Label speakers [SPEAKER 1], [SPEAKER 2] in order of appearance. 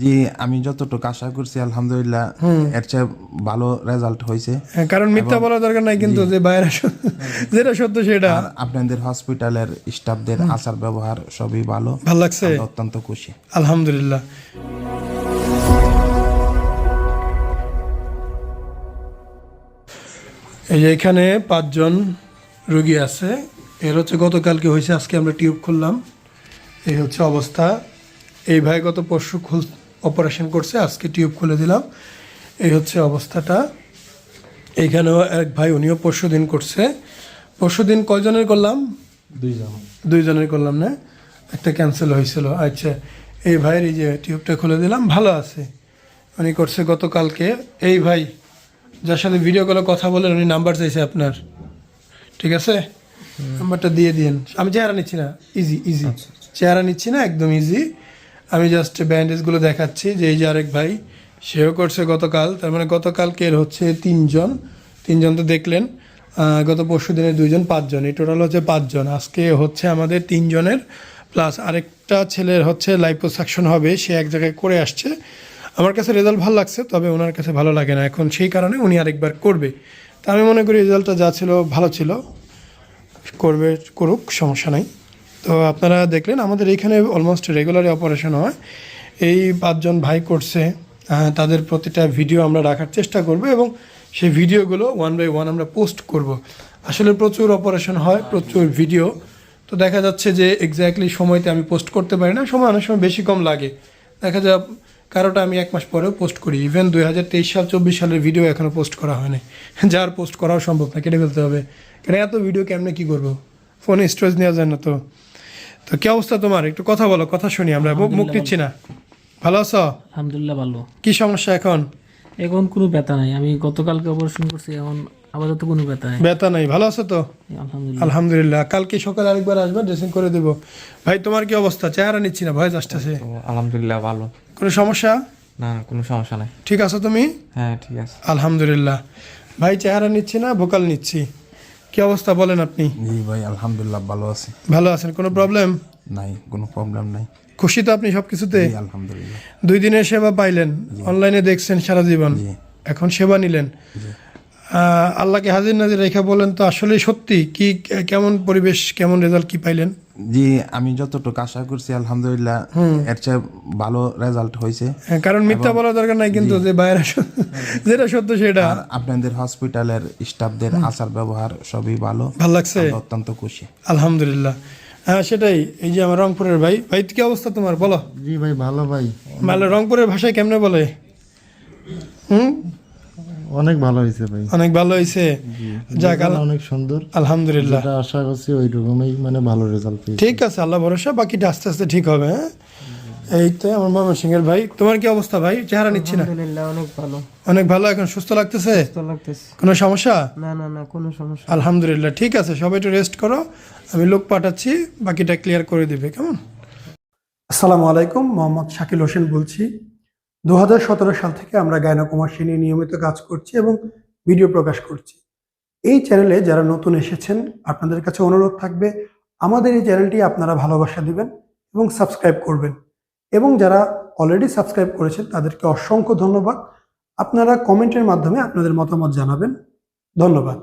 [SPEAKER 1] জি আমি যতটুকু আশা করছি আলহামদুলিল্লাহ এর চেয়ে ভালো রেজাল্ট হয়েছে।
[SPEAKER 2] কারণ মিথ্যা বলা দরকার নাই কিন্তু, যে বাইরে যেটা সত্য সেটা।
[SPEAKER 1] আর আপনাদের হসপিটালের স্টাফদের আচার ব্যবহার সবই ভালো
[SPEAKER 2] লাগছে,
[SPEAKER 1] আমরা অত্যন্ত খুশি
[SPEAKER 2] আলহামদুলিল্লাহ। এই যে এখানে 5 জন রোগী আছে। এর হচ্ছে গতকালকে হয়েছে, আজকে আমরা টিউব খুললাম। এই হচ্ছে অবস্থা। এই ভাই গত পরশু অপারেশন করছে, আজকে টিউব খুলে দিলাম। এই হচ্ছে অবস্থাটা। এইখানেও এক ভাই, উনিও পরশু দিন করছে। পরশু দিন কয়জনের করলাম? 2 জনের করলাম না, একটা ক্যান্সেল হয়েছিল। আচ্ছা, এই ভাইয়ের এই যে টিউবটা খুলে দিলাম, ভালো আছে। উনি করছে গতকালকে। এই ভাই যার সাথে ভিডিও কলে কথা বলেন, উনি নাম্বার চাইছে আপনার, ঠিক আছে? নাম্বারটা দিয়ে দিন। আমি চেহারা নিচ্ছি না, ইজি ইজি, চেহারা নিচ্ছি না, একদম ইজি। আমি জাস্ট ব্যান্ডেজগুলো দেখাচ্ছি। যে এই যে আরেক ভাই, সেও করছে গতকাল। তার মানে গতকালকে এর হচ্ছে 3 জন। 3 জন তো দেখলেন। গত পরশু দিনে 2 জন, 5 জন, এই টোটাল হচ্ছে 5 জন। আজকে হচ্ছে আমাদের 3 জনের, প্লাস আরেকটা ছেলের হচ্ছে লাইপোসাকশন হবে, সে এক জায়গায় করে আসছে। আমার কাছে রেজাল্ট ভালো লাগছে, তবে ওনার কাছে ভালো লাগে না এখন, সেই কারণে উনি আরেকবার করবে। তা আমি মনে করি রেজাল্টটা যা ছিল ভালো ছিল, করবে, করুক, সমস্যা নাই। তো আপনারা দেখলেন আমাদের এইখানে অলমোস্ট রেগুলারই অপারেশন হয়। এই 5 জন ভাই করছে, তাদের প্রতিটা ভিডিও আমরা রাখার চেষ্টা করব, এবং সেই ভিডিওগুলো 1 বাই 1 আমরা পোস্ট করব। আসলে প্রচুর অপারেশন হয়, প্রচুর ভিডিও, তো দেখা যাচ্ছে যে এক্স্যাক্টলি সময়তে আমি পোস্ট করতে পারি না। সময় অনেক সময় বেশি কম লাগে, দেখা যায় কারোটা আমি 1 মাস পরেও পোস্ট করি। ইভেন 2023 সাল 24 সালের ভিডিও এখনও পোস্ট করা হয়নি, যার পোস্ট করাও সম্ভব না, কেটে ফেলতে হবে। কেন এত ভিডিও কেমনে কী করবো, ফোনে স্টোরেজ নেওয়া যায় না। তো তো কী অবস্থা তোমার? একটু কথা বলো, কথা শুনি, আমরা মুখ দিচ্ছি না। ভালো আছো?
[SPEAKER 3] আলহামদুলিল্লাহ ভালো।
[SPEAKER 2] কি সমস্যা এখন?
[SPEAKER 3] এখন কোনো ব্যথা নাই, আমি গতকালকে অপারেশন করছি, এখন আপাতত কোনো ব্যথা নাই।
[SPEAKER 2] ব্যথা নাই, ভালো আছো তো?
[SPEAKER 3] আলহামদুলিল্লাহ।
[SPEAKER 2] আলহামদুলিল্লাহ। কালকে সকালে আরেকবার আসবে, ড্রেসিং করে দেবো। ভাই তোমার কি অবস্থা? চেহারা নিচ্ছি না, ভয় আসতেছে।
[SPEAKER 4] আলহামদুলিল্লাহ ভালো।
[SPEAKER 2] কোনো সমস্যা?
[SPEAKER 4] না কোনো সমস্যা নাই।
[SPEAKER 2] ঠিক আছো তুমি?
[SPEAKER 4] হ্যাঁ ঠিক আছে
[SPEAKER 2] আলহামদুলিল্লাহ। ভাই চেহারা নিচ্ছি না, ভোকাল নিচ্ছি। কি অবস্থা বলেন আপনি?
[SPEAKER 1] জি ভাই আলহামদুলিল্লাহ ভালো আছি।
[SPEAKER 2] ভালো আছেন? কোনো প্রবলেম
[SPEAKER 1] নাই, কোনো প্রবলেম নাই।
[SPEAKER 2] খুশি তো আপনি সব কিছুতে?
[SPEAKER 1] জি আলহামদুলিল্লাহ।
[SPEAKER 2] 2 দিনের সেবা পাইলেন, অনলাইনে দেখছেন সারা জীবন,
[SPEAKER 1] জি
[SPEAKER 2] এখন সেবা নিলেন। আল্লাহকে হাজির নাজির রেখা বলেন তো, আসলে সত্যি কি, কেমন পরিবেশ, কেমন রেজাল্ট কি পাইলেন?
[SPEAKER 1] জি আমি যতটুকু আশা করছি আলহামদুলিল্লাহ এর চেয়ে ভালো রেজাল্ট হয়েছে।
[SPEAKER 2] কারণ মিথ্যা বলা দরকার নাই কিন্তু, যে বাইরে যেটা সত্য সেটা।
[SPEAKER 1] আর আপনাদের হসপিটালের স্টাফদের আচার ব্যবহার সবই ভালো
[SPEAKER 2] লাগছে,
[SPEAKER 1] আমরা অত্যন্ত খুশি
[SPEAKER 2] আলহামদুলিল্লাহ। হ্যাঁ সেটাই। এই যে আমার রংপুরের ভাই, ভাই কি অবস্থা তোমার বলো?
[SPEAKER 5] জি ভাই ভালো ভাই,
[SPEAKER 2] ভালো। রংপুরের ভাষায় কেমনে বলে?
[SPEAKER 5] অনেক ভালো হয়েছে ভাই,
[SPEAKER 2] অনেক ভালো হয়েছে। যাক,
[SPEAKER 5] অনেক সুন্দর,
[SPEAKER 2] আলহামদুলিল্লাহ।
[SPEAKER 5] যেটা আশা করছি ওই রকমই মানে ভালো রেজাল্ট পেয়েছি।
[SPEAKER 2] ঠিক আছে, আল্লাহ ভরসা, বাকিটা আস্তে আস্তে ঠিক হবে। হ্যাঁ, এই তো আমার মামা সিংহের ভাই। তোমার কি অবস্থা ভাই? চেহারা নিচ্ছি না।
[SPEAKER 3] আলহামদুলিল্লাহ অনেক ভালো।
[SPEAKER 2] অনেক ভালো, এখন সুস্থ লাগতেছে?
[SPEAKER 3] ভালো লাগতেছে।
[SPEAKER 2] কোনো সমস্যা?
[SPEAKER 3] না না না, কোনো সমস্যা।
[SPEAKER 2] আলহামদুলিল্লাহ, ঠিক আছে। সবাই একটু রেস্ট করো, আমি লোক পাঠাচ্ছি, বাকিটা ক্লিয়ার করে দিবে, কেমন? আসসালামু আলাইকুম, মোহাম্মদ শাকিল হোসেন বলছি। 2017 সাল থেকে আমরা গাইনোকমার্সি নিয়ে নিয়মিত কাজ করছি এবং ভিডিও প্রকাশ করছি। এই চ্যানেলে যারা নতুন এসেছেন, আপনাদের কাছে অনুরোধ থাকবে আমাদের এই চ্যানেলটি আপনারা ভালোবাসা দিবেন এবং সাবস্ক্রাইব করবেন। এবং যারা অলরেডি সাবস্ক্রাইব করেছেন তাদেরকে অসংখ্য ধন্যবাদ। আপনারা কমেন্টের মাধ্যমে আপনাদের মতামত জানাবেন। ধন্যবাদ।